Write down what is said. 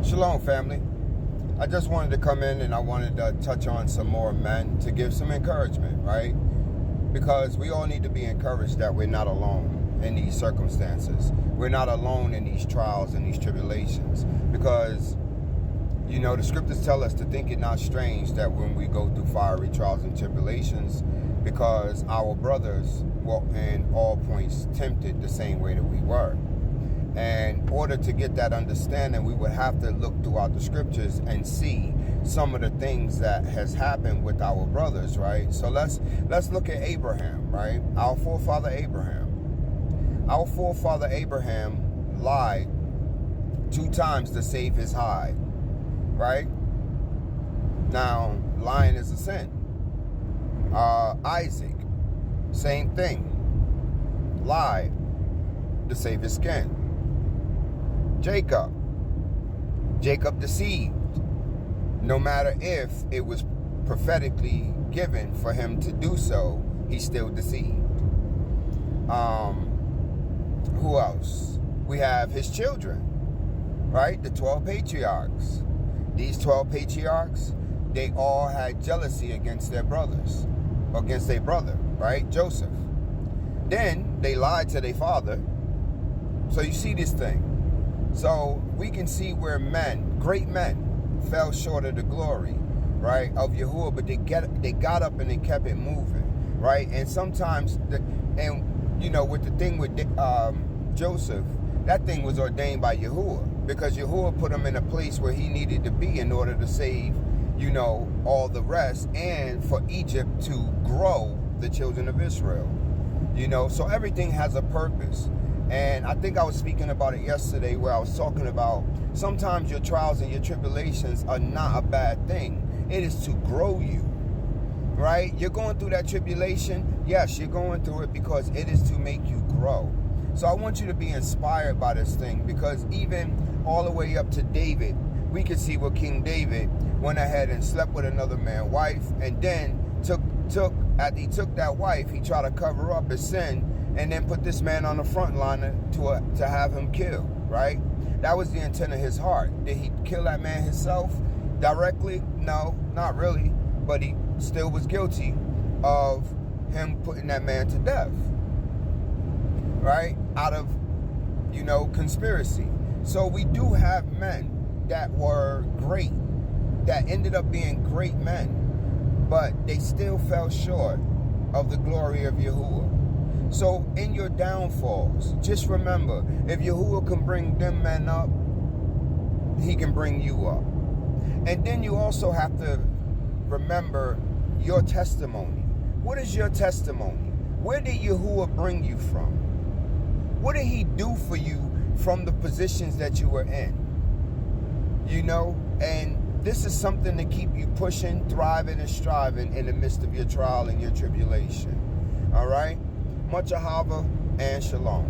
Shalom, family. I just wanted to come in and I wanted to touch on some more men to give some encouragement, right? Because we all need to be encouraged that we're not alone in these circumstances. We're not alone in these trials and these tribulations. Because, you know, the scriptures tell us to think it not strange that when we go through fiery trials and tribulations, because our brothers were in all points tempted the same way that we were. And in order to get that understanding, we would have to look throughout the scriptures and see some of the things that has happened with our brothers, right? So let's look at Abraham, right? Our forefather Abraham. Our forefather Abraham lied 2 times to save his hide, right? Now, lying is a sin. Isaac, same thing. Lied to save his skin. Jacob deceived, no matter if it was prophetically given for him to do so, he still deceived. Who else? We have his children, right? The 12 patriarchs. These 12 patriarchs, they all had jealousy against their brothers, against their brother, right? Joseph. Then they lied to their father. So you see this thing. So we can see where men, great men, fell short of the glory, right, of Yahuwah, but they got up and they kept it moving, right? And sometimes, you know, with the thing with Joseph, that thing was ordained by Yahuwah, because Yahuwah put him in a place where he needed to be in order to save, you know, all the rest, and for Egypt to grow the children of Israel, you know. So everything has a purpose. And I think I was speaking about it yesterday, where I was talking about sometimes your trials and your tribulations are not a bad thing. It is to grow you, right? You're going through that tribulation. Yes, you're going through it because it is to make you grow. So I want you to be inspired by this thing, because even all the way up to David, we can see where King David went ahead and slept with another man's wife, and then after he took that wife, he tried to cover up his sin, and then put this man on the front line to have him killed, right? That was the intent of his heart. Did he kill that man himself directly? No, not really. But he still was guilty of him putting that man to death, right? Out of, you know, conspiracy. So we do have men that were great, that ended up being great men, but they still fell short of the glory of Yahuwah. So in your downfalls, just remember, if Yahuwah can bring them men up, he can bring you up. And then you also have to remember your testimony. What is your testimony? Where did Yahuwah bring you from? What did he do for you from the positions that you were in? You know, and this is something to keep you pushing, thriving, and striving in the midst of your trial and your tribulation. All right? Much ahava and shalom.